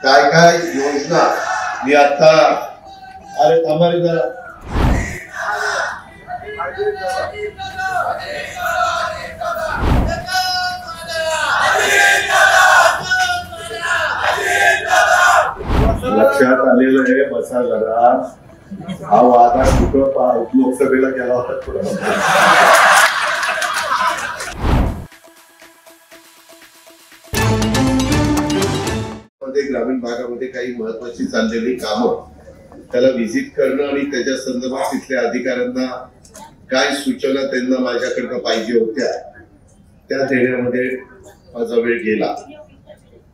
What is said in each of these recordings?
काय काय योजना मी आता अरे थांबा रे जरा लक्षात आलेलं आहे. बसा जरा. हा वादा कुठं लोकसभेला गेला होता. ग्रामीण भागामध्ये काही महत्वाची चाललेली कामं त्याला व्हिजिट करणं आणि त्याच्या संदर्भात तिथल्या अधिकाऱ्यांना काय सूचना त्यांना माझ्याकडनं पाहिजे होत्या त्या देण्यामध्ये माझा वेळ गेला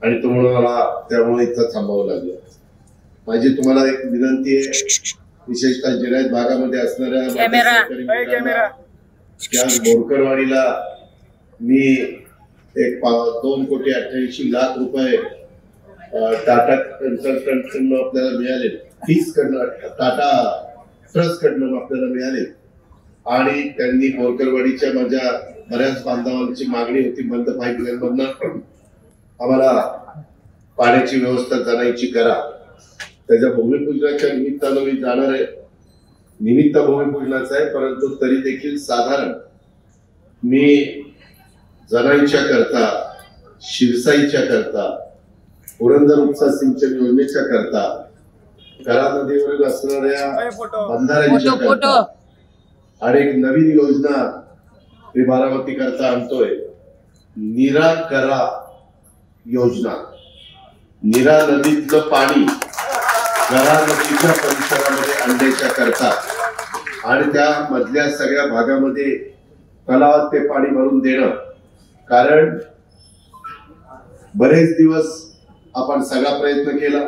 आणि तुम्हाला मला त्यामुळे इथं थांबावं लागलं. माझी तुम्हाला एक विनंती आहे, विशेषतः जिल्ह्यात भागामध्ये असणाऱ्या त्या बोरकरवाडीला मी एक 2,88,00,000 रुपये टाटा कन्सल्टंट कडून आपल्याला मिळाले, फीस कडनं टाटा ट्रस्ट कडनं आपल्याला मिळाले आणि त्यांनी बोरकरवाडीच्या माझ्या बऱ्याच बांधवांची मागणी होती बंद पाईपलाईन मधनं आम्हाला पाण्याची व्यवस्था जाण्याची करा. त्याच्या भूमिपूजनाच्या निमित्तानं मी जाणार आहे. निमित्त भूमिपूजनाचं आहे, परंतु तरी देखील साधारण मी जनाईच्या करता, शिरसाईच्या करता, पुरंदर उपसा सिंचन योजनेच्या करता, करा नदीवर असणाऱ्या बंधाऱ्यांच्या करता आणि एक नवीन योजना मी बारामती करता आणतोय, नीरा करा योजना. नीरा नदीतलं पाणी करा नदीच्या परिसरामध्ये आणण्याच्या करता आणि त्या मधल्या सगळ्या भागामध्ये तलावात ते पाणी भरून देणं. कारण बरेच दिवस आपण सगळा प्रयत्न केला.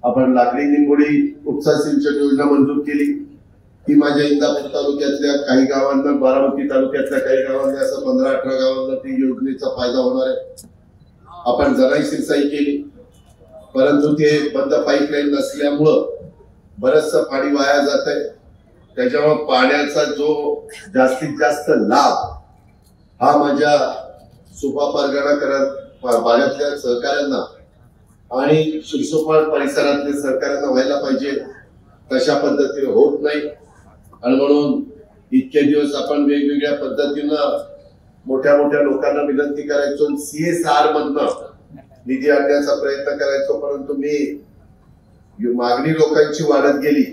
आपण लाकडी निंबोडी उपसा सिंचन योजना मंजूर केली. ती माझ्या इंदापूर तालुक्यातल्या काही गावांना, बारामती तालुक्यातल्या काही गावांना, असं 15-18 गावांना ती योजनेचा फायदा होणार आहे. आपण जनाई शिरसाई केली, परंतु ते बंद पाईपलाईन नसल्यामुळं बरचसं पाणी वाया जात आहे. त्याच्यामुळे पाण्याचा जो जास्तीत जास्त लाभ हा माझ्या सुपा परगणा भागातल्या सहकाऱ्यांना आणि शिरसोपाळ परिसरातल्या सहकाऱ्यांना व्हायला पाहिजे, तशा पद्धतीने होत नाही. आणि म्हणून इतके दिवस आपण वेगवेगळ्या पद्धतीनं मोठ्या मोठ्या लोकांना विनंती करायचो, CSR मधनं निधी आणण्याचा प्रयत्न करायचो, परंतु मी मागणी लोकांची वाढत गेली.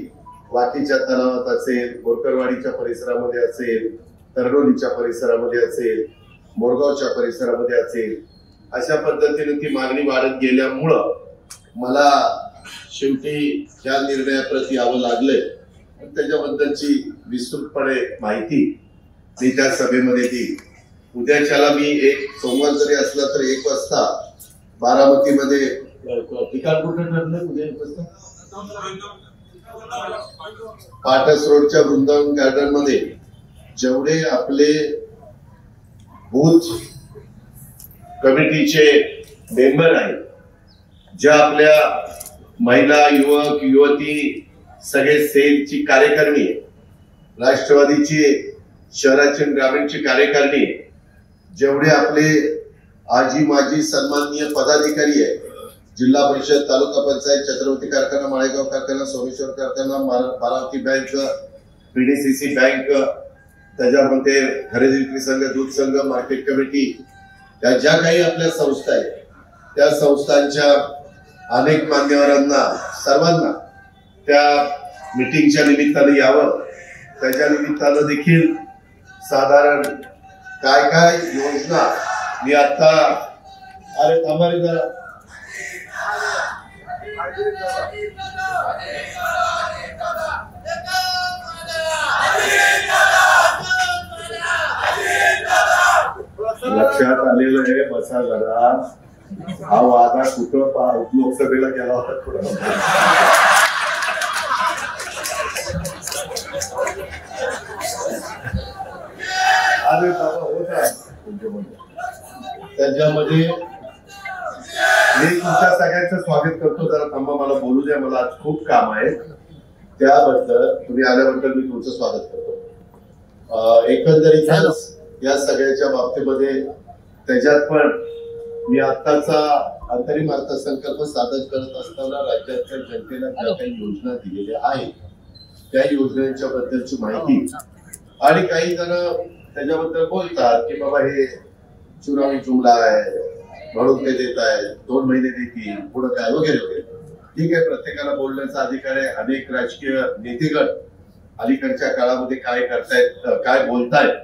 वाकीच्या तलावात असेल, बोरकरवाडीच्या परिसरामध्ये असेल, तरडोलीच्या परिसरामध्ये असेल, मोरगावच्या परिसरामध्ये असेल, अशा पद्धतीने ती मागणी वाढत गेल्यामुळं मला शेवटी या निर्णयाप्रती यावं लागलंय. त्याच्याबद्दलची विस्तृतपणे माहिती मी त्या सभेमध्ये दिली. उद्याच्याला मी सोमवार जरी असला तर 1 वाजता बारामतीमध्ये ठिकाण कुठं ठरलं उद्या 1 वाजता पाटस रोडच्या वृंदावन गार्डन मध्ये जेवढे आपले बूथ कमिटीचे मेंबर आहेत, ज्या आपल्या महिला, युवक, युवती, सगळे सेलची कार्यकारिणी, राष्ट्रवादीची शहराची ग्रामीणची कार्यकारिणी, जेवढे आपले आजी माजी सन्माननीय पदाधिकारी आहे, जिल्हा परिषद, तालुका पंचायत, छत्रपती कारखाना, माळेगाव कारखाना, सोमेश्वर कारखाना, बारामती बँक, PDCC बँक, त्याच्यामध्ये खरेदी विक्री संघ, दूध संघ, मार्केट कमिटी, त्या ज्या काही आपल्या संस्था आहेत, त्या संस्थांच्या अनेक मान्यवरांना, सर्वांना त्या मीटिंगच्या निमित्ताने यावं. त्याच्या निमित्तानं देखील साधारण काय काय योजना मी आता अरे थांबा रे जरा लक्षात आलेलं आहे. बसा जरा. हा वादा कुठं लोकसभेला गेला होता. अरे बाबा होता त्याच्यामध्ये मी तुमच्या सगळ्यांचं स्वागत करतो. जरा थांबा, मला बोलू द्या, मला आज खूप काम आहे. त्याबद्दल तुम्ही आल्याबद्दल मी तुमचं स्वागत करतो. एकंदरीत या सगळ्याच्या बाबतीमध्ये त्याच्यात पण मी आत्ताचा अंतरिम अर्थसंकल्प सादर करत असताना राज्यातल्या जनतेला ज्या काही योजना दिलेल्या आहेत त्या योजनांच्या बद्दलची माहिती आणि काही जण त्याच्याबद्दल बोलतात की बाबा हे चुनावी जुमला आहे म्हणून ते देत आहेत, 2 महिने देतील पुढे काय वगैरे वगैरे. ठीक आहे, प्रत्येकाला बोलण्याचा अधिकार आहे. अनेक राजकीय नेतेगण अलीकडच्या काळामध्ये काय करतायत, काय बोलतायत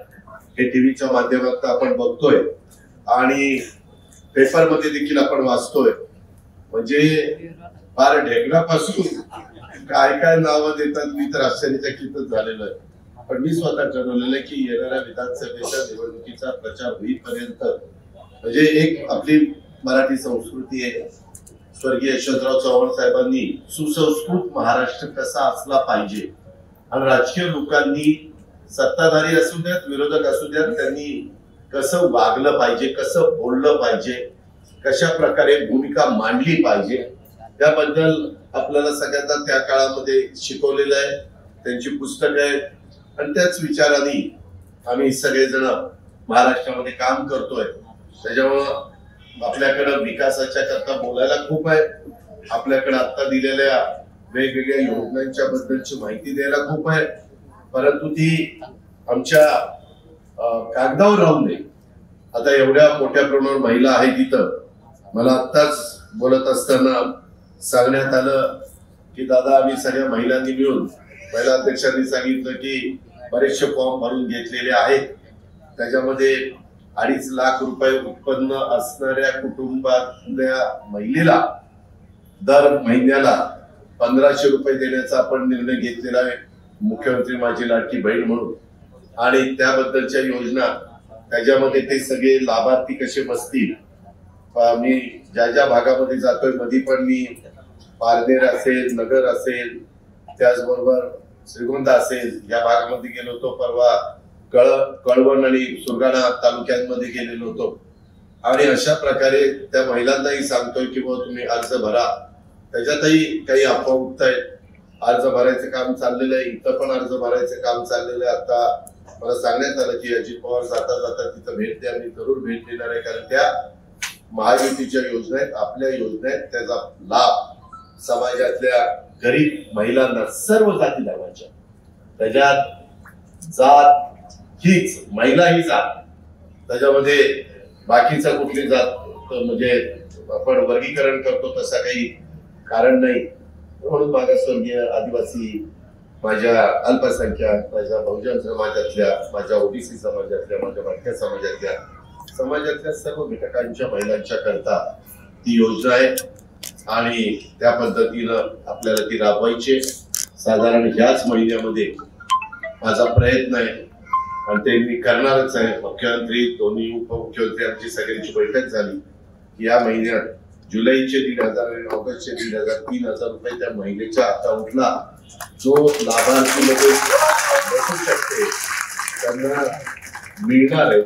हे टीव्हीच्या माध्यमातून आपण बघतोय आणि पेपरमध्ये देखील आपण वाचतोय. म्हणजे फार ढेकणापासून काय काय नावं देतात मी तर आश्चर्यचकितच झालेलो आहे. पण मी स्वतः ठरवलेलं आहे की येणाऱ्या विधानसभेच्या निवडणुकीचा प्रचार होईपर्यंत म्हणजे एक आपली मराठी संस्कृती आहे. स्वर्गीय यशवंतराव चव्हाण साहेबांनी सुसंस्कृत महाराष्ट्र कसा असला पाहिजे आणि राजकीय लोकांनी सत्ताधारी असू द्यात विरोधक असू द्यात त्यांनी कसं वागलं पाहिजे, कसं बोललं पाहिजे, कशा प्रकारे भूमिका मांडली पाहिजे त्याबद्दल आपल्याला सगळ्यांना त्या काळामध्ये शिकवलेलं आहे. त्यांची पुस्तकं आहेत आणि त्याच विचाराने आम्ही सगळेजण महाराष्ट्रामध्ये काम करतोय. त्याच्यामुळं आपल्याकडं विकासाच्या करता बोलायला खूप आहे. आपल्याकडे आता दिलेल्या वेगवेगळ्या योजनांच्या बद्दलची माहिती द्यायला खूप आहे. परंतु ती आमच्या कागदावर राहू नये. आता एवढ्या मोठ्या प्रमाणावर महिला आहेत तिथं. मला आत्ताच बोलत असताना सांगण्यात आलं की दादा आम्ही सगळ्या महिलांनी मिळून महिला अध्यक्षांनी सांगितलं की बरेचसे फॉर्म भरून घेतलेले आहेत. त्याच्यामध्ये 2.5 लाख रुपये उत्पन्न असणाऱ्या कुटुंबातल्या महिलेला दर महिन्याला 1500 रुपये देण्याचा आपण निर्णय घेतलेला आहे. मुख्यमंत्री माझी लाडकी बहीण म्हणून आणि त्याबद्दलच्या योजना त्याच्यामध्ये ते सगळे लाभार्थी कसे बसतील. मी ज्या ज्या भागामध्ये जातोय मध्ये पण मी पारनेर असेल, नगर असेल, त्याचबरोबर श्रीगोंदा असेल या भागामध्ये गेलो होतो. परवा कळवण आणि सुरगाणा तालुक्यांमध्ये गेलेलो होतो आणि अशा प्रकारे त्या महिलांनाही सांगतोय की बाबा तुम्ही अर्ज भरा. त्याच्यातही काही अफवा उठत आहेत. अर्ज भरायचं काम चाललेलं आहे, इथं पण अर्ज भरायचं काम चाललेलं आहे. आता मला सांगण्यात आलं की अजित पवार जाता जाता तिथं भेट द्या. मी जरूर भेट देणार आहे कारण त्या महायुतीच्या योजना आहेत, आपल्या योजना आहेत. त्याचा लाभ समाजातल्या गरीब महिलांना सर्व जाती धर्माच्या त्याच्यात जात हीच महिला ही जात त्याच्यामध्ये बाकीचा कुठली जात म्हणजे आपण वर्गीकरण करतो तसं काही कारण नाही. म्हणून मागासवर्गीय आदिवासी माझ्या अल्पसंख्याक माझ्या बहुजन समाजातल्या माझ्या ओबीसी समाजातल्या माझ्या भटक्या समाजातल्या सर्व घटकांच्या महिलांच्या करता ती योजना आहे आणि त्या पद्धतीनं आपल्याला ती राबवायची. साधारण ह्याच महिन्यामध्ये माझा प्रयत्न आहे आणि ते मी करणारच आहे. मुख्यमंत्री दोन्ही उपमुख्यमंत्री आमची सगळ्यांची बैठक झाली. या महिन्यात जुलैचे 1,500 आणि ऑगस्टचे 1,500 3,000 रुपये त्या महिलेच्या अकाउंटला जो लाभार्थीमध्ये बसू शकते त्यांना मिळणार आहे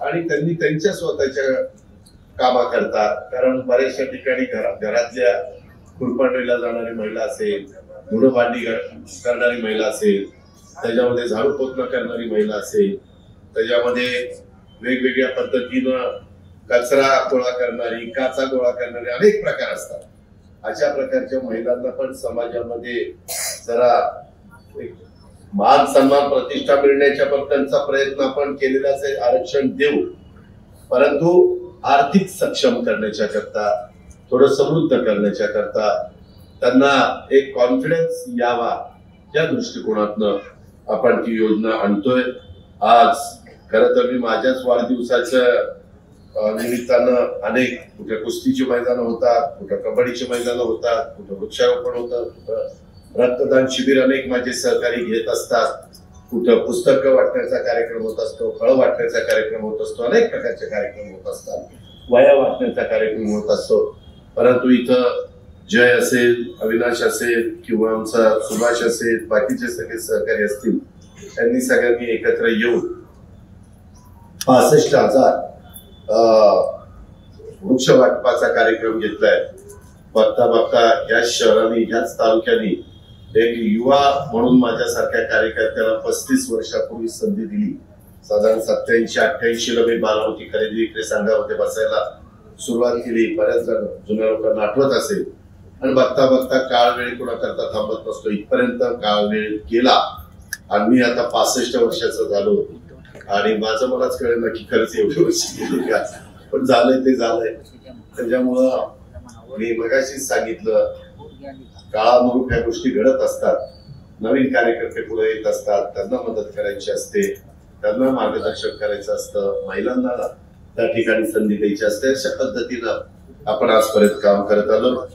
आणि त्यांनी त्यांच्या स्वतःच्या कामाकरता कारण बऱ्याचशा ठिकाणी घरातल्या खुरपणीला जाणारी महिला असेल, धुणं भांडी करणारी महिला असेल, त्याच्यामध्ये झाडू पोछा करणारी महिला असेल, त्याच्यामध्ये वेगवेगळ्या पद्धतीनं कचरा गोळा करणारी, काचा गोळा करणारी अनेक प्रकार असतात. अशा प्रकारच्या महिलांना पण समाजामध्ये जरा मान सन्मान प्रतिष्ठा मिळण्याच्या बद्दलचा प्रयत्न आपण केलेलाच आहे. आरक्षण देऊ परंतु आर्थिक सक्षम करण्याच्या करता थोडं समृद्ध करण्याच्या करता त्यांना एक कॉन्फिडन्स यावा या दृष्टिकोनातनं आपण ती योजना आणतोय. आज खरं तर मी माझ्याच वाढदिवसाच्या निमित्तानं अनेक कुठे कुस्तीची मैदानं होतात, कुठं कबड्डीची मैदानं होतात, कुठं वृक्षारोपण होतं, कुठं रक्तदान शिबिर अनेक माझे सहकारी घेत असतात, कुठं पुस्तकं वाटण्याचा कार्यक्रम होत असतो, फळं वाटण्याचा कार्यक्रम होत असतो, अनेक प्रकारचे कार्यक्रम होत असतात, वया वाटण्याचा कार्यक्रम होत असतो. परंतु इथं जय असेल, अविनाश असेल किंवा आमचा सुभाष असेल, बाकीचे सगळे सहकारी असतील, त्यांनी सगळ्यांनी एकत्र येऊन 65,000 वृक्ष वाटपाचा कार्यक्रम घेतलाय. बघता बघता याच शहराने याच तालुक्याने एक युवा म्हणून माझ्यासारख्या कार्यकर्त्याला 35 वर्षापूर्वी संधी दिली. साधारण 87-88 ला मी बारामती खरेदी विक्री संघामध्ये बसायला सुरुवात केली, बऱ्याच जुन्या लोकांना आठवत असेल, आणि बघता बघता काळ वेळ कोणाकरता थांबत नसतो, इथपर्यंत काळ वेळ गेला आणि मी आता 65 वर्षाचा झालो आणि माझं मलाच कळेल ना की खरंच एवढी वर्ष गेली का, पण झालंय ते झालंय. त्याच्यामुळं मी मगाशीच सांगितलं, काळानुरूप ह्या गोष्टी घडत असतात. नवीन कार्यकर्ते पुढे येत असतात, त्यांना मदत करायची असते, त्यांना मार्गदर्शन करायचं असतं, महिलांना त्या ठिकाणी संधी द्यायची असते. अशा पद्धतीनं आपण आजपर्यंत काम करत आलो.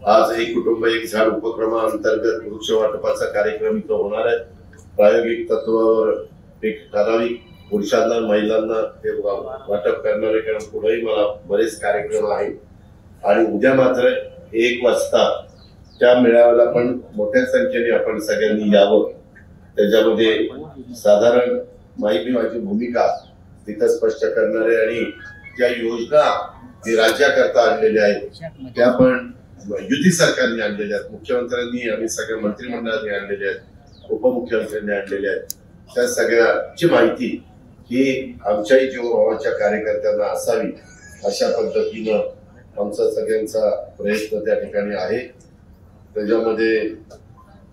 आज एक कुटुंब एक झाड उपक्रमाअंतर्गत वृक्ष वाटपाचा कार्यक्रम इथं होणार आहे. प्रायोगिक तत्वावर एक ठराविक पुरुषांना महिलांना ते वाटप करणारे, कारण पुढेही मला बरेच कार्यक्रम आहेत. आणि उद्या मात्र 1 वाजता त्या मेळाव्याला पण मोठ्या संख्येने आपण सगळ्यांनी यावं. त्याच्यामध्ये साधारण माझी भूमिका तिथं स्पष्ट करणारे आणि ज्या योजना जी राज्याकरता आणलेल्या आहेत त्या पण युती सरकारने आणलेल्या आहेत, मुख्यमंत्र्यांनी आणि सगळ्या मंत्रिमंडळाने आणलेल्या आहेत, उपमुख्यमंत्र्यांनी आणलेल्या आहेत. त्या सगळ्याची माहिती ही आमच्याही जीवभावाच्या कार्यकर्त्यांना असावी अशा पद्धतीनं आमचा सगळ्यांचा प्रयत्न त्या ठिकाणी आहे. त्याच्यामध्ये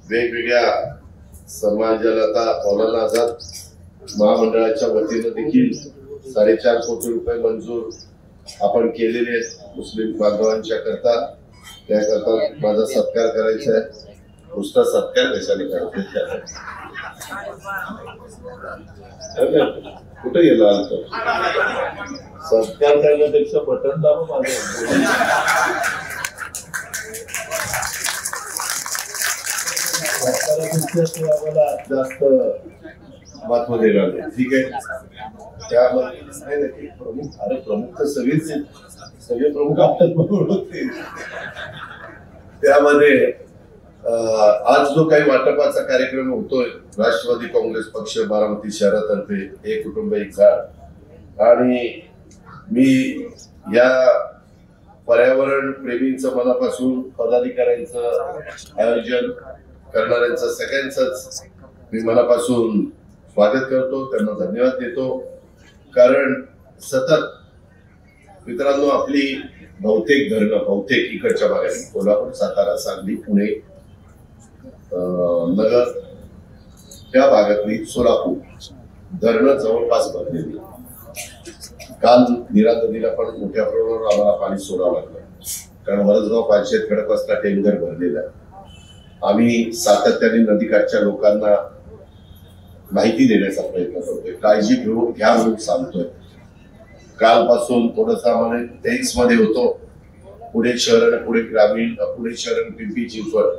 वेगवेगळ्या समाजाला आता मौलाना आझाद महामंडळाच्या वतीनं देखील 4.5 कोटी रुपये मंजूर आपण केलेले आहेत मुस्लिम बांधवांच्या करता. त्याकरता माझा सत्कार करायचा आहे. नुसता सत्कार कशाने करायचा, कुठे गेला सत्कार करण्यापेक्षा बटन दाबा माझं. आम्हाला जास्त महत्व देणार नाही, ठीक आहे. त्यामध्ये प्रमुख तर सगळे प्रमुख आपल्यात बरोबर होते. त्यामध्ये आज जो काही वाटपाचा कार्यक्रम होतोय, राष्ट्रवादी काँग्रेस पक्ष बारामती शहरातर्फे एक कुटुंब एक झाड, आणि मी या पर्यावरण प्रेमींचं मनापासून पदाधिकाऱ्यांचं आयोजन करणाऱ्यांचं सगळ्यांचंच मी मनापासून स्वागत करतो, त्यांना धन्यवाद देतो. कारण सतत मित्रांनो आपली बहुतेक बहुतेक इकडच्या भागात कोल्हापूर, सातारा, सांगली, पुणे, नगर त्या भागातली सोलापूर धरणं जवळपास भरलेली. काल नीरा नदीला पण मोठ्या प्रमाणावर आम्हाला पाणी सोडावं लागलं, कारण वरसगाव पाचशेत खडकवासला टेंकर भरलेला. आम्ही सातत्याने नदीकाठच्या लोकांना माहिती देण्याचा प्रयत्न करतोय, काळजी घ्या म्हणून सांगतोय. कालपासून थोडस आम्हाला टेक्स मध्ये होतो, पुणे शहर आणि पुणे ग्रामीण, पुणे शहर आणि पिंपरी चिंचवड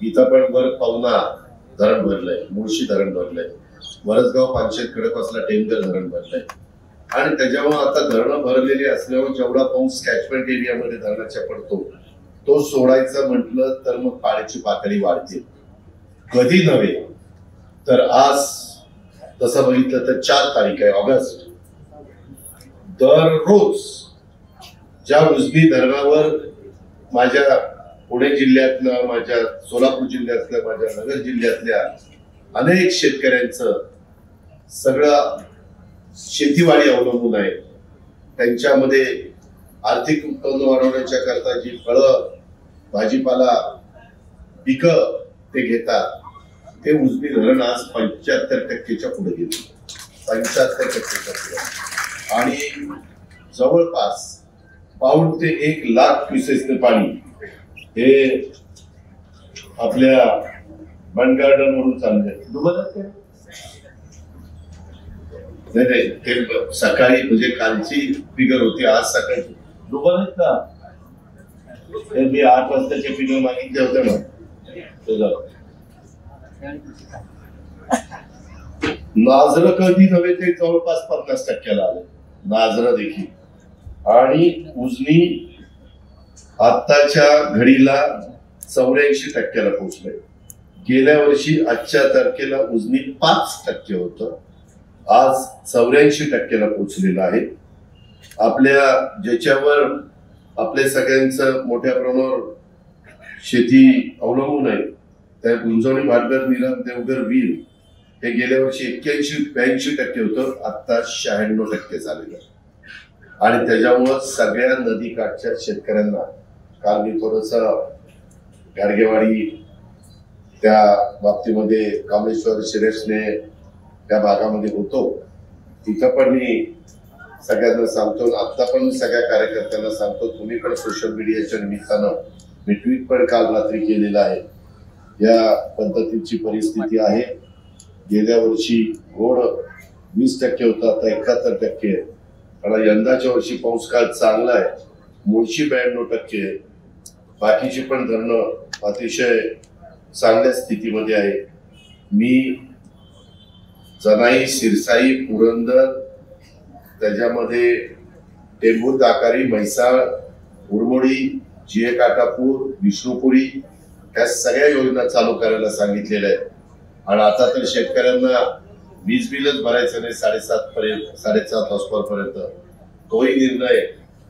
इथं पण वर पवना धरण भरलंय, मुळशी धरण भरलंय, वरसगाव पाचशेत खडकवासला टेंकर धरण भरलंय. आणि त्याच्यामुळे आता धरणं भरलेली असल्यामुळे जेवढा पाऊस कॅचमेंट एरियामध्ये धरणाच्या पडतो तो सोडायचं म्हटलं तर मग पाण्याची पातळी वाढते. कधी नव्हे तर आज तसं बघितलं तर 4 तारीख आहे ऑगस्ट, दररोज ज्या उजनी धरणावर माझ्या पुणे जिल्ह्यातलं, माझ्या सोलापूर जिल्ह्यातलं, माझ्या नगर जिल्ह्यातल्या अनेक शेतकऱ्यांचं सगळं शेतीवाडी अवलंबून आहे. त्यांच्यामध्ये आर्थिक उत्पन्न वाढवण्याच्या करता जी फळं, भाजीपाला, पिकं ते घेतात, ते उजनी धरण आज 75% पुढे गेले, 75% पुढे. आणि जवळपास पाऊण ते 1 लाख क्युसेसचे पाणी हे आपल्या बंड गार्डन वरून चाललंय. नाही ते सकाळी म्हणजे कालची फिगर होती, आज सकाळी दुबळत का मी 8 वाजताचे फिगर मागितले होते ना. नाजरं कधी नव्हे ते जवळपास 50% आले, नाजरं देखील. आणि उजनी आताच्या घडीला 84% पोहोचले. गेल्या वर्षी आजच्या तारखेला उजनी 5% होतं, आज 84% पोहोचलेलं आहे. आपल्या ज्याच्यावर आपल्या सगळ्यांचं मोठ्या प्रमाणावर शेती अवलंबून आहे त्या गुंजवणी भाटघर, निरम, देवघर, वीर हे गेल्या वर्षी 81-82% होतं, आता 96% झालेलं. आणि त्याच्यामुळं सगळ्या नदीकाठच्या शेतकऱ्यांना काल मी थोडस गाडगेवाडी त्या बाबतीमध्ये कामेश्वर शिरेशने त्या भागामध्ये होतो, तिथं पण मी सगळ्यांना सांगतो, आता पण सगळ्या कार्यकर्त्यांना सांगतो, तुम्ही पण सोशल मीडियाच्या निमित्तानं मी ट्विट पण काल रात्री केलेलं आहे. या पद्धतीची परिस्थिती आहे. गेल्या वर्षी घोड 20% होता, आता 71% आहे. कारण यंदाच्या वर्षी पाऊस काळ चांगला आहे. मुळशी 92% आहे. बाकीची पण धरणं अतिशय चांगल्या स्थितीमध्ये आहे. मी जनाई, सिरसाई, पुरंदर, त्याच्यामध्ये टेंभूर, दाकारी, म्हैसाळ, उरमोडी, जिए काटापूर, विष्णुपुरी ह्या सगळ्या योजना चालू करायला सांगितलेल्या आहेत. आणि आता तर शेतकऱ्यांना वीज बिलच भरायचं नाही 7.5 हॉर्सपॉवर पर्यंत. तोही निर्णय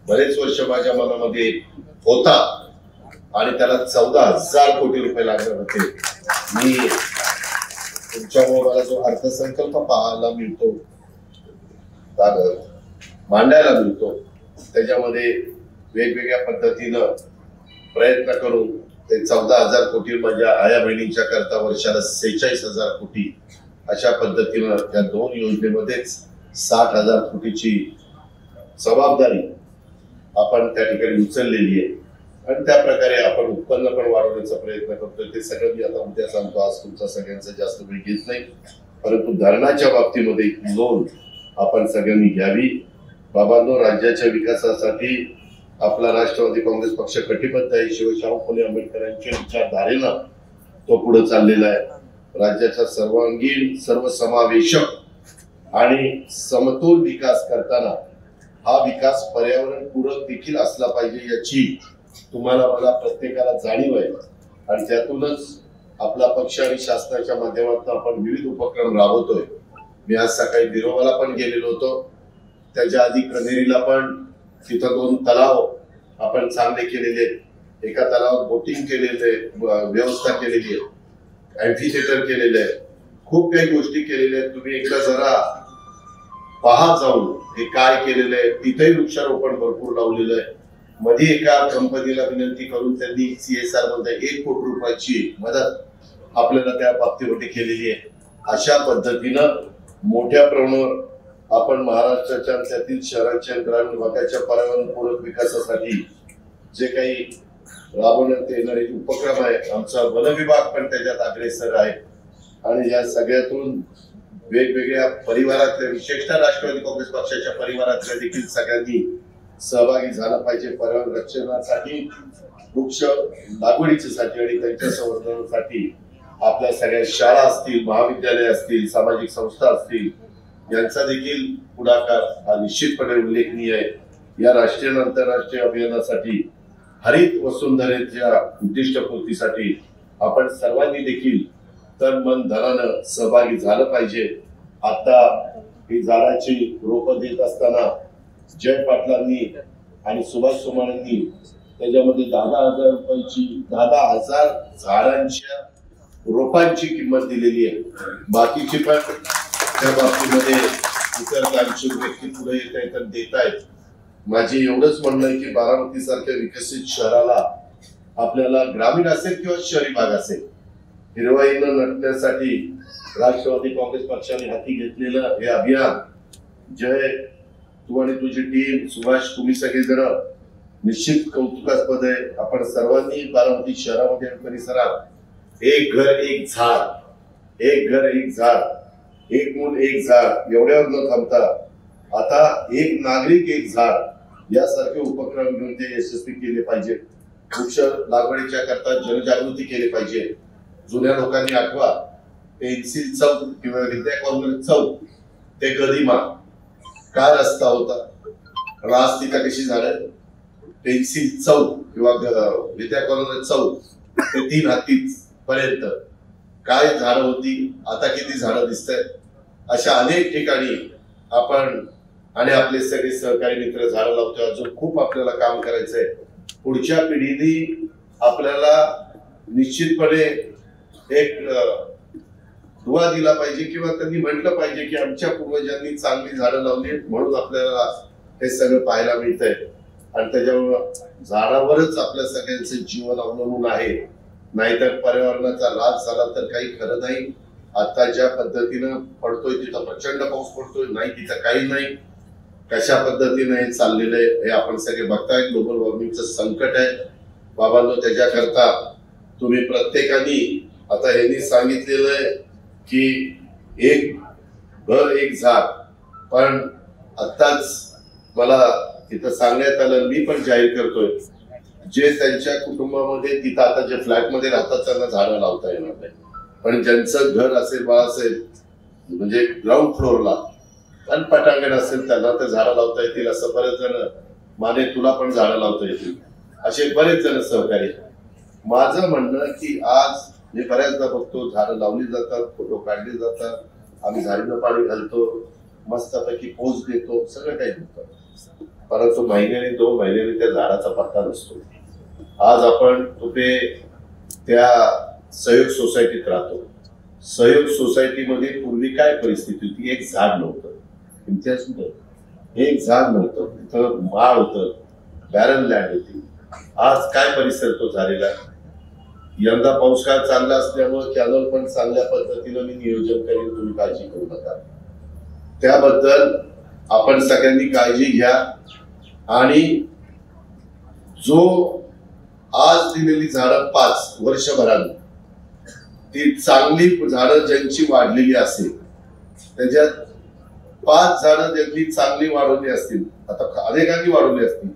बरेच वर्ष माझ्या मनामध्ये होता आणि त्याला 14,000 कोटी रुपये लागणार होते. मी तुमच्यामुळे मला जो अर्थसंकल्प पाहायला मिळतो, मांडायला मिळतो, त्याच्यामध्ये वेगवेगळ्या पद्धतीनं प्रयत्न करून ते 14,000 कोटी माझ्या आया बहिणींच्या करता वर्षाला 46,000 कोटी अशा पद्धतीनं त्या 2 योजनेमध्येच 60,000 कोटीची जबाबदारी आपण त्या ठिकाणी उचललेली आहे. आणि त्या प्रकारे आपण उत्पन्न पण वाढवण्याचा प्रयत्न करतोय. ते सगळं मी आता उद्या सांगतो, आज तुमचा सगळ्यांचा जास्त वेळ घेत नाही. परंतु धरणाच्या बाबतीमध्ये नोंद आपण सगळ्यांनी घ्यावी. बाबांनो, राज्याच्या विकासासाठी आपला राष्ट्रवादी काँग्रेस पक्ष कटिबद्ध आहे. शिवशाहू फुले आंबेडकरांच्या विचारधारेनं तो पुढे चाललेला आहे. राज्याचा सर्वांगीण, सर्वसमावेशक आणि समतोल विकास करताना हा विकास पर्यावरण पूरक देखील असला पाहिजे याची तुम्हाला मला प्रत्येकाला जाणीव आहे. आणि त्यातूनच आपला पक्ष आणि शासनाच्या माध्यमातून आपण विविध उपक्रम राबवतोय. मी आज सकाळी बिरोबाला पण गेलेलो होतो. त्याच्या आधी कनेरीला पण तिथं 2 तलाव आपण चांगले केलेले आहेत. एका तलावात बोटिंग केलेले, व्यवस्था केलेली आहे, ॲम्फी थिएटर केलेलं आहे, खूप काही गोष्टी केलेल्या आहेत. तुम्ही एकदा जरा पहा जाऊन हे काय केलेलं आहे. तिथेही वृक्षारोपण भरपूर लावलेलं आहे. मध्ये एका कंपनीला विनंती करून त्यांनी CSR मध्ये 1 कोटी रुपयाची मदत आपल्याला त्या बाबतीमध्ये केलेली आहे. अशा पद्धतीनं मोठ्या प्रमाणावर आपण महाराष्ट्राच्या त्यातील शहरांच्या ग्रामीण भागाच्या पर्यावरणपूरक विकासासाठी जे काही राबवण्यात येणारे उपक्रम आहे, आमचा वन विभाग पण त्याच्यात अग्रेसर आहे. आणि या सगळ्यातून वेगवेगळ्या परिवारातल्या, विशेषतः राष्ट्रवादी काँग्रेस पक्षाच्या परिवारातल्या देखील सगळ्यांनी सहभागी झालं पाहिजे. पर्यावरण रक्षणासाठी, वृक्ष लागवडीसाठी आणि त्यांच्या संवर्धनासाठी आपल्या सगळ्या शाळा असतील, महाविद्यालय असतील, सामाजिक संस्था असतील, यांचा देखील पुढाकार हा निश्चितपणे उल्लेखनीय आहे. या राष्ट्रीय आणि आंतरराष्ट्रीय अभियानासाठी, हरित वसुंधरेच्या उद्दिष्टपूर्तीसाठी आपण सर्वांनी देखील तन मन धनानं सहभागी झालं पाहिजे. आता ही झाडाची रोपं देत असताना जय पाटलांनी आणि सुभाष सोमाण्यांनी त्याच्यामध्ये 10,000 रुपयाची 10,000 झाडांच्या रोपांची किंमत दिलेली आहे. बाकीची पण त्या बाबतीमध्ये इतर कामशूर व्यक्ती पुढे येत आहेत आणि देत आहेत. माझी एवढंच म्हणणं आहे की बारामती सारख्या विकसित शहराला आपल्याला ग्रामीण असेल किंवा शहरी भाग असेल, हिरवाईनं नटण्यासाठी राष्ट्रवादी काँग्रेस पक्षाने हाती घेतलेलं हे अभियान, जय तू आणि तुझी टीम, सुभाष, तुम्ही सगळेजण निश्चित कौतुकास्पद आहे. आपण सर्वांनी बारामती शहरामध्ये आणि परिसरात एक घर एक झाड, एक घर एक झाड, एक मूल एक झाड एवढ्यावर न थांबता आता एक नागरिक एक झाड यासारखे उपक्रम घेऊन ते यशस्वी केले पाहिजे. वृक्ष लागवडीच्या करता जनजागृती केली पाहिजे. जुन्या लोकांनी आठवा, पेन्सिल चौक किंवा विद्या कॉर्नर चौक ते गदिमा काय रस्ता होता, आणि आज तिथं कशी झाडं, पेन्सिल चौक किंवा विद्या कॉर्नर चौक ते 3 हत्ती पर्यंत काय झाडं होती, आता किती झाडं दिसत आहेत. अशा अनेक ठिकाणी आपण आणि आपले सगळे सहकारी मित्र झाडं लावतोय. अजून खूप आपल्याला काम करायचंय. पुढच्या पिढीने आपल्याला निश्चितपणे एक दुवा दिला पाहिजे किंवा त्यांनी म्हटलं पाहिजे की आमच्या पूर्वजांनी चांगली झाडं लावली म्हणून आपल्याला हे सगळं पाहायला मिळतंय आणि त्याच्यामुळं झाडावरच आपल्या सगळ्यांचं जीवन अवलंबून आहे. नाहीतर पर्यावरणाचा ऱ्हास झाला तर काही खरं नाही. आता ज्या पद्धतीनं पडतोय तिथं प्रचंड पाऊस पडतोय, नाही तिथं काही नाही. कशा पद्धतीने चाललेलं आहे हे आपण सगळे बघताय. ग्लोबल वॉर्मिंगचं संकट आहे बाबांनो. त्याच्याकरता तुम्ही प्रत्येकाने आता यांनी सांगितलेलं आहे की एक घर एक झाड, पण आत्ताच मला तिथं सांगण्यात आलं, मी पण जाहीर करतोय, जे त्यांच्या कुटुंबामध्ये तिथं आता जे फ्लॅटमध्ये राहतात त्यांना झाडं लावता येणार नाही, पण ज्यांचं घर असेल बाळासाहेब म्हणजे ग्राउंड फ्लोअरला आणि पटांगण असेल त्यांना तर झाडं लावता येतील. असं बरेच जण माने तुला पण झाडं लावता येतील असे बरेच जण सहकारी. माझं म्हणणं की आज मी बऱ्याचदा बघतो झाडं लावली जातात, फोटो काढले जातात, आम्ही झाडीनं पाणी घालतो, मस्तपैकी पोच देतो, सगळं काही देतो, परंतु महिन्याने 2 महिन्याने त्या झाडाचा पत्ता नसतो. आज आपण तुम्ही त्या सहयोग सोसायटीत राहतो. सहयोग सोसायटीमध्ये पूर्वी काय परिस्थिती होती? एक झाड नव्हतं, इम्तियाज होतं, एक झाड नव्हतं, तिथं माळ होतं, बॅरन लँड होती. आज काय परिसर तो झालेला. यंदा पाऊस काळ चांगला असल्यामुळे कॅनल पण चांगल्या पद्धतीनं मी नियोजन करेन, तुम्ही काळजी करू नका. त्याबद्दल आपण सगळ्यांनी काळजी घ्या. आणि जो आज दिलेली झाडं 5 वर्षभरात ती चांगली झाडं ज्यांची वाढलेली असेल त्याच्यात 5 झाडं ज्यांनी चांगली वाढवली असतील, आता अनेकांनी वाढवली असतील,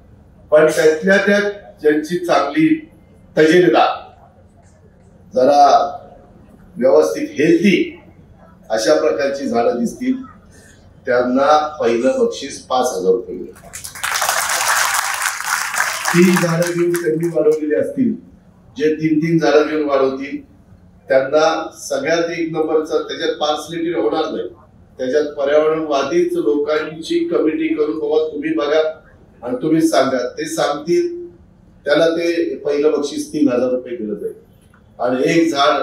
पण त्यातल्या त्यात ज्यांची चांगली तजेलदार जरा व्यवस्थित हेल्दी अशा प्रकारची झाडं दिसतील त्यांना पहिलं बक्षीस 5,000 रुपये मिळेल. 3 झाडं घेऊन त्यांनी वाढवलेली असतील, जे 3 झाडं घेऊन वाढवतील त्यांना सगळ्यात 1 नंबरचं, त्याच्यात पार्सलिटी होणार नाही, त्याच्यात पर्यावरणवादीच लोकांची कमिटी करून बाबा तुम्ही बघा आणि तुम्ही सांगा, ते सांगतील त्याला ते पहिलं बक्षीस 3,000 रुपये दिलं जाईल. आणि 1 झाड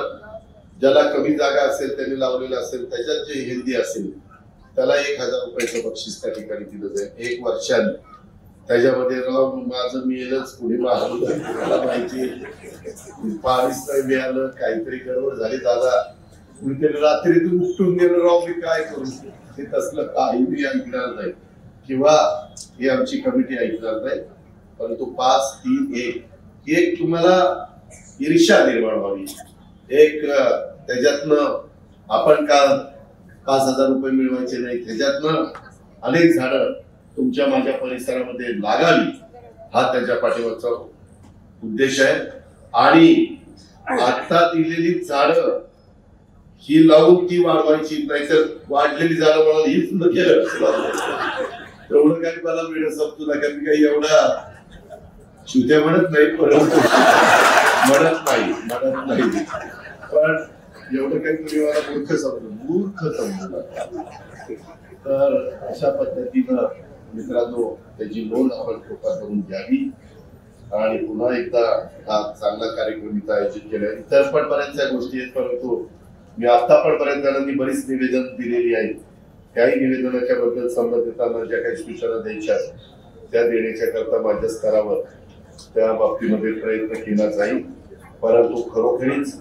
ज्याला कमी जागा असेल त्यांनी लावलेलं असेल त्याच्यात जे हेल्दी असेल त्याला 1,000 रुपयाचं बक्षीस त्या ठिकाणी दिलं जाईल 1 वर्षाने. त्याच्यामध्ये राव माझं मिळेलच पुढे मला माहिती पाणीच नाही मिळालं, काहीतरी गडबड झाली दादा, मी रात्रीतून उठून गेलो राव मी काय करू. ते तसलं काही मी ऐकणार नाही किंवा ही आमची कमिटी ऐकणार नाही. परंतु 5, 3, 1 तुम्हाला ईर्ष्या निर्माण व्हावी. एक त्याच्यातनं आपण का 5,000 रुपये मिळवायचे नाही, त्याच्यातनं अनेक झाडं तुमच्या माझ्या परिसरामध्ये लागावी हा त्याच्या पाठीमागचा उद्देश आहे. आणि आता दिलेली झाडं ही लावून ती वाढवायची, नाहीतर वाढलेली झाडं मला ही सुद्धा केलं एवढं काही मला वेळ समजू नका. मी काही एवढा शुद्ध म्हणत नाही, परंतु म्हणत नाही पण एवढं काही तुम्ही मला मूर्ख समजू नका. तर अशा पद्धतीनं मित्रांनो त्याची नोंद आपण कृपा करून घ्यावी. आणि पुन्हा एकदा हा चांगला कार्यक्रम इथं आयोजित केला. इतर पण बऱ्याचशा गोष्टी आहेत, परंतु मी आता पण बऱ्याच जणांनी बरीच निवेदन दिलेली आहेत. काही निवेदनाच्या बद्दल संबंधितांना ज्या काही सूचना द्यायच्या त्या देण्याच्या करता माझ्या स्तरावर त्या बाबतीमध्ये प्रयत्न केला जाईल. परंतु खरोखरीच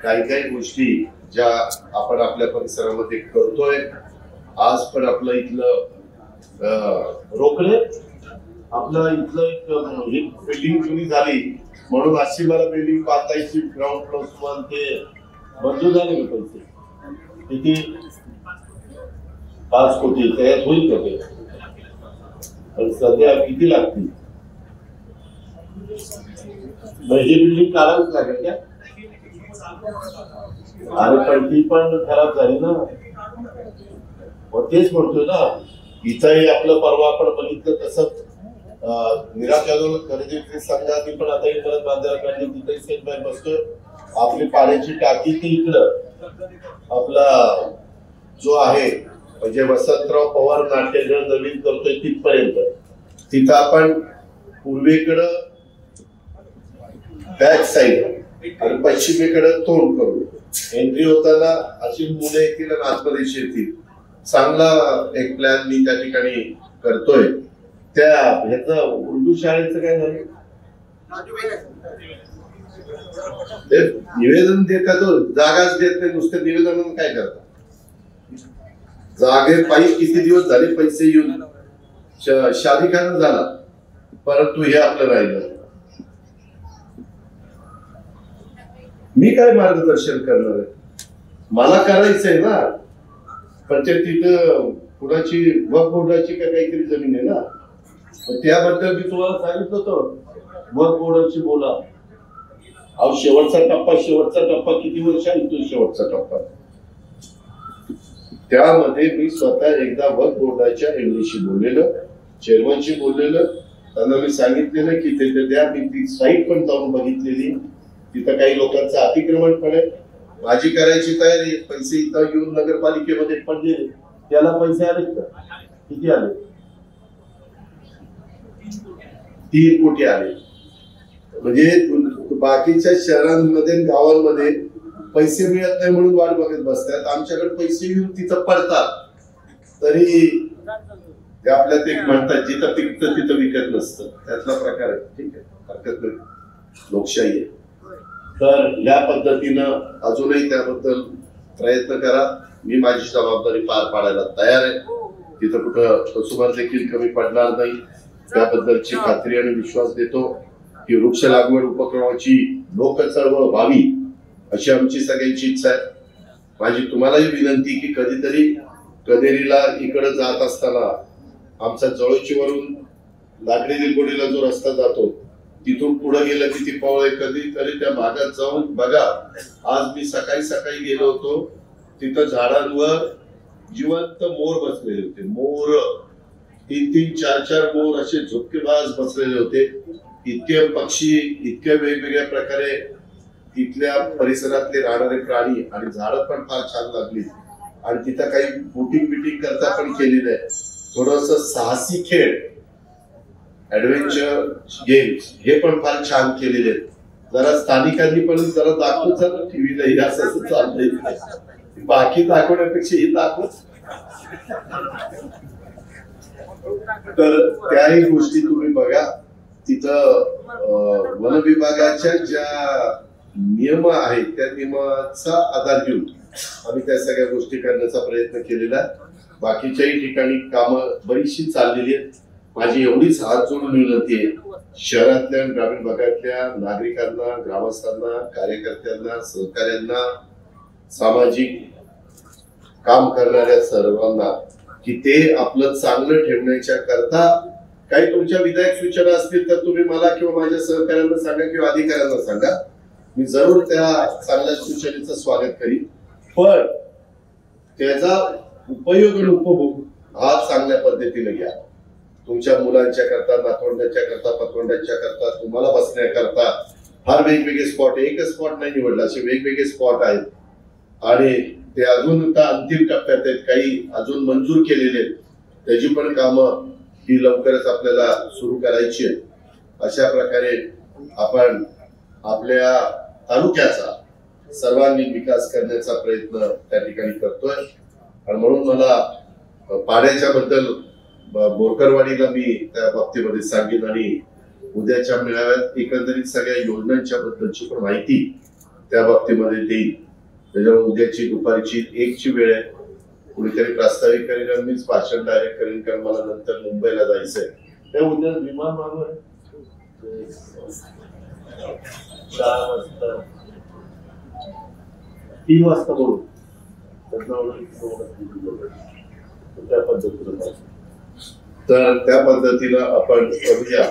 काही गोष्टी ज्या आपण आपल्या परिसरामध्ये करतोय, आज पण आपलं इथलं रोकडे आपलं इथलं एक बिल्डिंग जुनी झाली म्हणून अशी मला बिल्डिंग बांधायची ग्राउंड फ्लोअर ते मंजूर झाले का पैसे किती 5 कोटी त्यात होईल का ते, पण सध्या किती लागतील. ही बिल्डिंग काढावीच लागेल का? अरे पण ती पण खराब झाली ना. तेच म्हणतोय ना, इथंही आपलं परवा आपण बघितलं तसं निराकरण खरेदी संघातील पण आता परत बांधायला काढली, तिथेही सेट बॅग बसतोय. आपली पाण्याची टाकी ती इकडं आपला जो आहे म्हणजे वसंतराव पवार नाट्यगृह नवीन करतोय तिथपर्यंत, तिथं आपण पूर्वेकडं बॅक साईड आणि पश्चिमेकडं तोंड करू. एंट्री होताना अशी मुलं येतील आणि आतमध्ये येतील. चांगला एक प्लॅन मी त्या ठिकाणी करतोय त्या ह्याचं उर्दू शाळेचं काय झालं? ते निवेदन देतात, जागाच देत नाही, नुसतं निवेदन काय करतात? जागे पायी किती दिवस झाले पैसे येऊन शाधिकारण झाला, परंतु हे आपलं राहिलं. मी काय मार्गदर्शन करणार आहे? मला करायचंय ना, पण ते तिथं कुणाची वक्फ बोर्डाची का काहीतरी जमीन आहे ना, त्याबद्दल मी तुम्हाला सांगितलं होतं वक्फ बोर्डाची बोला. अहो शेवटचा टप्पा किती वर्ष आहे तो शेवटचा टप्पा. त्यामध्ये मी स्वतः एकदा वक्फ बोर्डाच्या एमडीशी बोललेलं, चेअरमनशी बोललेलं, त्यांना मी सांगितलेलं की ते द्या. मी ती साईट पण जाऊन बघितलेली, तिथं काही लोकांचं अतिक्रमण पण आहे. माझी करायची तयारी. पैसे इथं येऊन नगरपालिकेमध्ये पडले, त्याला पैसे आले का? किती आले? 3 कोटी आले. म्हणजे बाकीच्या शहरांमध्ये गावांमध्ये पैसे मिळत नाही म्हणून वाट बघत बसतात, आमच्याकडे पैसे येऊन तिथं पडतात. तरी आपल्यात एक म्हणतात, जिथं पिकतं तिथं विकत नसतं, त्यातला प्रकार आहे. ठीक आहे, हरकत नाही, लोकशाही आहे. तर या पद्धतीनं अजूनही त्याबद्दल प्रयत्न करा. मी माझी जबाबदारी पार पाडायला तयार आहे. तिथं कुठं कसूबार देखील कमी पडणार नाही, त्याबद्दलची खात्री आणि विश्वास देतो की वृक्ष लागवड उपक्रमाची लोक चळवळ व्हावी अशी आमची सगळ्यांची इच्छा आहे. माझी तुम्हालाही विनंती की कधीतरी कनेरीला इकडे जात असताना आमचा जवळचीवरून लाकडी दिलगोडीला जो रस्ता जातो तिथून पुढे गेलं किती पावळे, कधीतरी त्या भागात जाऊन बघा. आज मी सकाळी गेलो होतो, तिथं झाडांवर जिवंत मोर बसलेले होते. मोर 3-3, 4-4 मोर असे झुपकेबाज बसलेले होते. इतके पक्षी, इतक्या वेगवेगळ्या प्रकारे तिथल्या परिसरातले राहणारे प्राणी, आणि झाडं पण फार छान लागली. आणि तिथं काही बोटिंग करता पण केलेलं आहे. थोडस साहसी खेळ, ऍडव्हेंचर गेम्स हे पण फार छान केलेले आहेत. जरा स्थानिकांनी पण जरा दाखवत टीव्हीला असं चाललंय. बाकी दाखवण्यापेक्षा हे दाखवत. तर त्याही गोष्टी तुम्ही बघा. तिथं वन विभागाच्या ज्या नियम आहेत त्या नियमाचा आधार घेऊन आम्ही त्या सगळ्या गोष्टी करण्याचा प्रयत्न केलेला आहे. बाकीच्याही ठिकाणी कामं बरीचशी चाललेली आहेत. माझी एवढीच हात जोडून विनंती आहे, शहरातल्या ग्रामीण भागातल्या नागरिकांना, ग्रामस्थांना, कार्यकर्त्यांना, सहकाऱ्यांना, सामाजिक काम करणाऱ्या सर्वांना की ते आपलं चांगलं ठेवण्याच्या करता काही तुमच्या विधायक सूचना असतील तर तुम्ही मला किंवा माझ्या सहकाऱ्यांना सांगा किंवा अधिकाऱ्यांना सांगा. मी जरूर त्या चांगल्या सूचनेचं स्वागत करीन. पण त्याचा उपयोग आणि उपभोग हा चांगल्या पद्धतीने घ्या. तुमच्या मुलांच्या करता, नातवंडांच्या करता, पतवंडांच्या करता, तुम्हाला बसण्याकरता फार वेगवेगळे स्पॉट, एकच स्पॉट नाही निवडला, असे वेगवेगळे स्पॉट आहेत. आणि ते अजून अंतिम टप्प्यात आहेत, काही अजून मंजूर केलेले आहेत. त्याची पण कामं ही लवकरच आपल्याला सुरू करायची आहे. अशा प्रकारे आपण आपल्या तालुक्याचा सर्वांगीण विकास करण्याचा प्रयत्न त्या ठिकाणी करतोय. आणि म्हणून मला पाण्याच्या बद्दल बोरकरवाडीला मी त्या बाबतीमध्ये सांगेन आणि उद्याच्या मेळाव्यात एकंदरीत सगळ्या योजनांच्या बद्दलची पण माहिती त्या बाबतीमध्ये देईल. त्याच्यामुळे उद्याची दुपारची 1ची वेळ आहे. कुणीतरी प्रास्ताविक करेन आणि मीच भाषण डायरेक्ट करेन, कारण मला नंतर मुंबईला जायचंय. त्या उद्या विमान मागव आहे 4 वाजता, 3 वाजता बोलू. त्या पद्धतीनं तर त्या पद्धतीनं आपण करूया.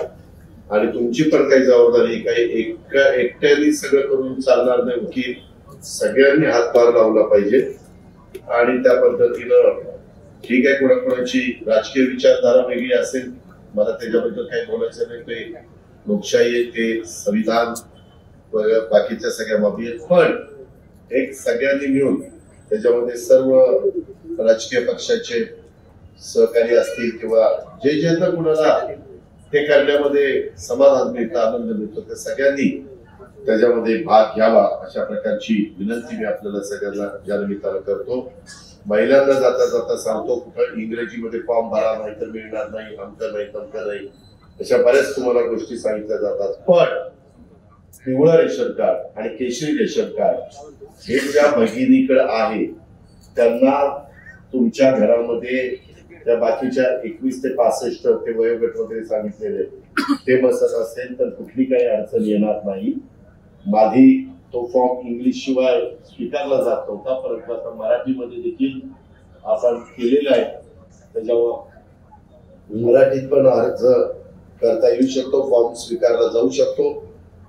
आणि तुमची पण काही जबाबदारी, काही एकट्याने सगळं करून चालणार नाही की सगळ्यांनी हातभार लावला पाहिजे. आणि त्या पद्धतीनं ठीक आहे, कोणाकोणाची राजकीय विचारधारा वेगळी असेल, मला त्याच्याबद्दल काही बोलायचं नाही. ते लोकशाही आहे, ते संविधान, बाकीच्या सगळ्या बाबी आहेत. पण एक सगळ्यांनी मिळून त्याच्यामध्ये सर्व राजकीय पक्षाचे सहकारी असतील किंवा जे ज्यांना कुणाला ते करण्यामध्ये समाधान मिळतं, आनंद मिळतो, त्या सगळ्यांनी त्याच्यामध्ये भाग घ्यावा अशा प्रकारची विनंती मी आपल्याला सगळ्यांना या निमित्तानं करतो. महिलांना जाता जाता सांगतो, कुठं इंग्रजीमध्ये फॉर्म भरा नाही तर मिळणार नाही, अमकं नाही तमकं नाही, अशा बऱ्याच तुम्हाला गोष्टी सांगितल्या जातात. पण पिवळं रेशन कार्ड आणि केशरी रेशन कार्ड हे ज्या भगिनीकडे आहे त्यांना तुमच्या घरामध्ये त्या बाकीच्या 21 ते 65 ते वयोगट वगैरे सांगितलेले ते बसत असेल तर कुठली काही अडचण येणार नाही. माधी तो फॉर्म इंग्लिश शिवाय स्वीकारला जात नव्हता, परंतु आता मराठीमध्ये देखील आपण केलेला आहे. त्याच्यावर मराठीत पण अर्ज करता येऊ शकतो, फॉर्म स्वीकारला जाऊ शकतो.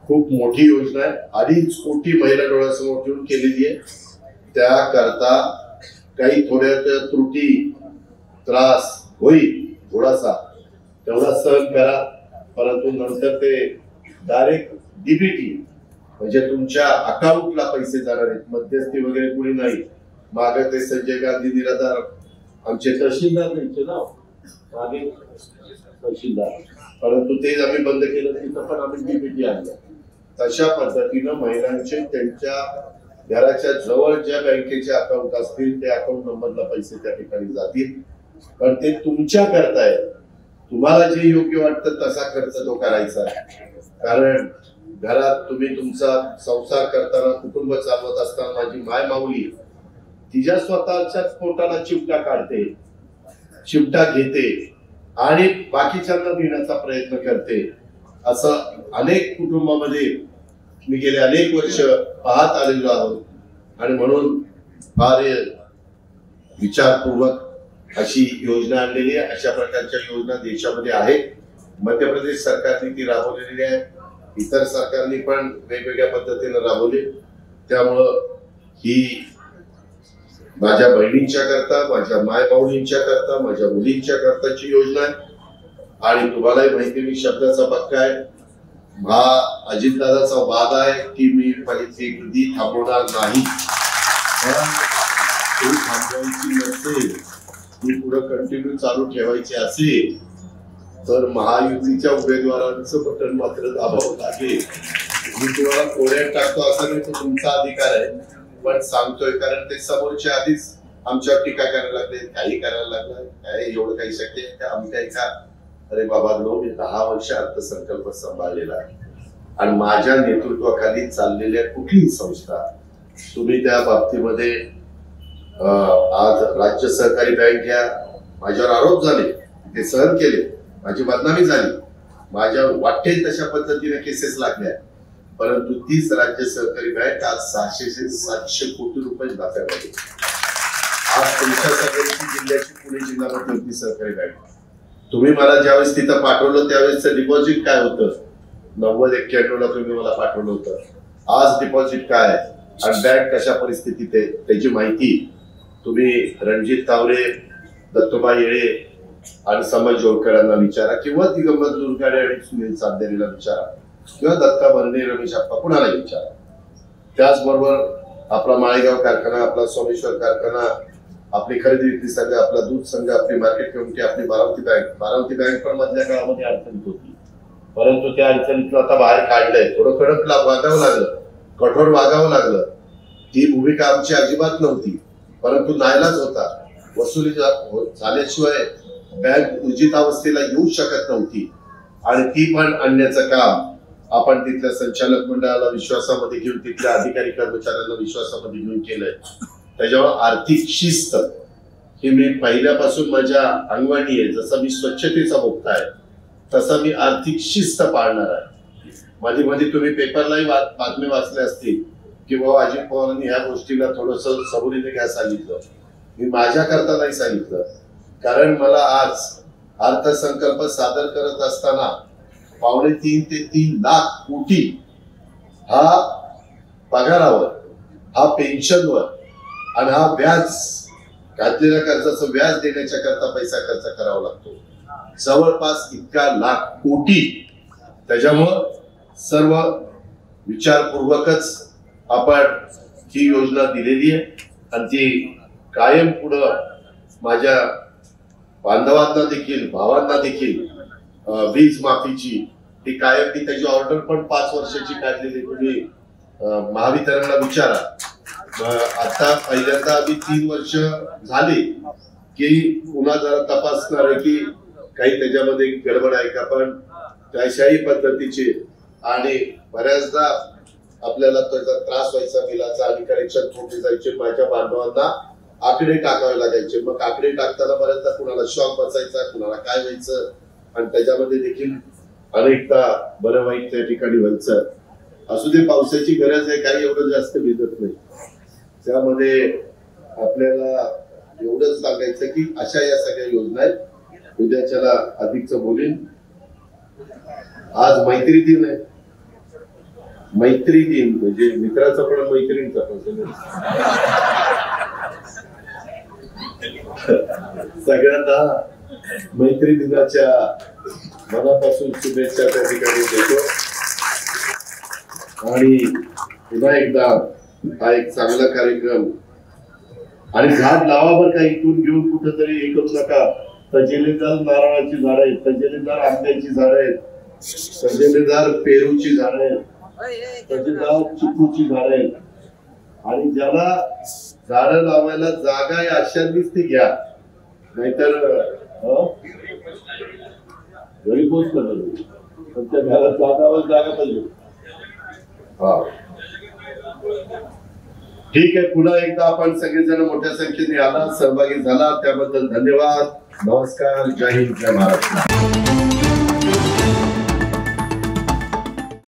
खूप मोठी योजना आहे, 2.5 कोटी महिला डोळ्यासमोर ठेवून केलेली आहे. त्याकरता काही थोड्या त्रुटी त्रास होईल, थोडासा तेवढा सहन करा, परंतु नंतर ते डायरेक्ट डीबीटी म्हणजे तुमच्या अकाउंटला पैसे जाणार आहेत, मध्यस्थी वगैरे कुणी नाही. मागे ते संजय गांधी निराधार आमचे तहसीलदार द्यायचे ना, मागे तहसीलदार, परंतु ते आम्ही बंद केलं, तिथं पण आम्ही डीबीटी आणलं. तशा पद्धतीनं महिलांचे त्यांच्या घराच्या जवळ ज्या बँकेचे अकाउंट असतील त्या अकाउंट नंबरला पैसे त्या ठिकाणी जातील. पण ते तुमच्या करताय, तुम्हाला जे योग्य वाटतं तसा खर्च तो करायचा. कारण घरात तुम्ही तुमचा संसार करताना, कुटुंब चालवत असताना माझी माय माऊली तिच्या स्वतःच्याच पोटाला चिमटा काढते, चिमटा घेते आणि बाकीच्यांना देण्याचा प्रयत्न करते. असं अनेक कुटुंबामध्ये मी गेले अनेक वर्ष पाहत आलेलो आहोत. आणि म्हणून फार विचारपूर्वक अशी योजना आणलेली आहे. अशा प्रकारच्या योजना देशामध्ये आहेत. मध्य प्रदेश सरकारने ती राबवलेली आहे, इतर सरकारने पण वेगवेगळ्या पद्धतीने राबवली. त्यामुळं ही माझ्या बहिणींच्या करता, माझ्या मायबाऊलींच्या करता, माझ्या मुलींच्या करताची योजना आहे. आणि तुम्हालाही माहिती, मी शब्दाचा पक्का आहे. हा अजितदादाचा वाद आहे की मी कधी थांबवणार नाही. थांबवायची नसेल, ती पुढे कंटिन्यू चालू ठेवायची असेल तर महायुतीच्या उमेदवारांचं बटन मात्र दाबावं लागेल. मी तुम्हाला कोड्यात टाकतो असं नाही, तो तुमचा अधिकार आहे, पण सांगतोय कारण ते समोरचे आधीच आमच्यावर टीका करायला लागले, काही करायला लागलं, काय एवढं काही शक्य आहे का आमच्या एका. अरे बाबा नो, मी 10 वर्ष अर्थसंकल्प सांभाळलेला आहे आणि माझ्या नेतृत्वाखाली चाललेल्या कुठलीही संस्था तुम्ही त्या बाबतीमध्ये आज राज्य सहकारी बँक घ्या, माझ्यावर आरोप झाले, ते सहन केले, माझी बदनामी झाली, माझ्या वाटेल तशा पद्धतीने केसेस लागल्या, परंतु तीच राज्य सहकारी बँक आज 600 ते 700 कोटी रुपये नफ्यामध्ये. आज तुमच्या सगळ्यांची जिल्ह्याची पुणे जिल्हा मध्यवर्ती सहकारी बँक. तुम्ही मला ज्यावेळेस तिथं पाठवलं त्यावेळेस डिपॉझिट काय होतं, 90-91 ला तुम्ही मला पाठवलं होतं. आज डिपॉझिट काय आहे आणि बँक कशा परिस्थितीत आहे त्याची माहिती तुम्ही रणजित तावरे, दत्तोबा येळे आणि समाज जोडकरांना विचारा, किंवा दिगंबर दुर्गाडे आणि सुनील चांदेरीला विचारा, किंवा दत्ता भरणे, रमेश आप्पा, कुणाला विचारा. त्याचबरोबर आपला माळेगाव कारखाना, आपला सोमेश्वर कारखाना, आपली खरेदी विक्री संघ, आपला दूध संघ, आपली मार्केट कमिटी, आपली बारामती बँक पण मधल्या काळामध्ये अडचणीत होती, परंतु त्या अडचणीतून आता बाहेर काढलंय. थोडं कडक वागावं लागलं, कठोर वागावं लागलं. ती भूमिका आमची अजिबात नव्हती, परंतु नाईलाज होता. वसुली झाल्याशिवाय बँक उर्जित अवस्थेला येऊ शकत नव्हती आणि ती पण आणण्याचं काम आपण तिथल्या संचालक मंडळाला विश्वासामध्ये घेऊन, तिथल्या अधिकारी कर्मचाऱ्यांना विश्वासामध्ये घेऊन केलंय. त्याच्यावर आर्थिक शिस्त ही मी पहिल्यापासून माझ्या अंगवाणी आहे. जसं मी स्वच्छतेचा भोक्ता आहे तसं मी आर्थिक शिस्त पाळणार आहे. मध्ये मध्ये तुम्ही पेपरलाही बातमी वाचल्या असतील की बाबा अजित पवारांनी ह्या गोष्टीला थोडस सबुरीने घ्या सांगितलं. मी माझ्या करता नाही सांगितलं, कारण मला आज अर्थसंकल्प सादर करत असताना 2.5 ते 3 लाख कोटी हा पगारावर, हा पेन्शनवर आणि हा व्याज, घातलेल्या कर्जाचं व्याज देण्याच्या करता पैसा खर्च करावा लागतो, जवळपास इतका लाख कोटी. त्याच्यामुळं सर्व विचारपूर्वकच आपण ही योजना दिलेली आहे आणि ती कायम पुढं माझ्या बांधवांना देखील, भावांना देखील वीज माफीची ती कायम मी त्याची ऑर्डर पण 5 वर्षाची काढलेली, तुम्ही महावितरणला विचारा. आता पहिल्यांदा आम्ही 3 वर्ष झाली की पुन्हा जरा तपासणार आहे की काही त्याच्यामध्ये गडबड आहे का, पण त्याशाही पद्धतीची. आणि बऱ्याचदा आपल्याला त्याचा त्रास व्हायचा बिलाचा, आणि कलेक्शन खोटे जायचे, माझ्या बांधवांना आकडे टाकावे लागायचे. मग आकडे टाकताना बऱ्याचदा कुणाला शॉक बसायचा, कुणाला काय व्हायचं, आणि त्याच्यामध्ये देखील अनेकदा बरं वाईट त्या ठिकाणी व्हायचं. असू दे, पावसाची गरज आहे, काही एवढं जास्त भिजत नाही. त्यामध्ये आपल्याला एवढंच सांगायचं की अशा या सगळ्या योजना आहेत. उद्याच्याला अधिकच बोलेन. आज मैत्री दिन आहे. मैत्री दिन म्हणजे मित्राचा पण मैत्रिणीचा पण. सगळ्यांना मैत्री दिनाच्या मनापासून शुभेच्छा त्या ठिकाणी देतो. आणि पुन्हा एकदा हा एक चांगला कार्यक्रम. आणि झाड लावा बरं का, इथून घेऊन कुठेतरी हे करू नका. तजेलेदार नारळाची झाड आहेत, तजेलेदार आंब्याची झाड आहेत, तजेलेदार पेरूची झाड आहेत, तजेलेदार चिकूची झाड आहेत. आणि ज्याला झाड लावायला जागा आहे अशांनीच ती घ्या, नाहीतर घरी पोच करत. पण त्या घरात जागा पाहिजे. हा, ठीक आहे. पुन्हा एकदा आपण सगळेजण मोठ्या संख्येने आला, सहभागी झाला, त्याबद्दल धन्यवाद. नमस्कार. जय हिंद, जय महाराष्ट्र.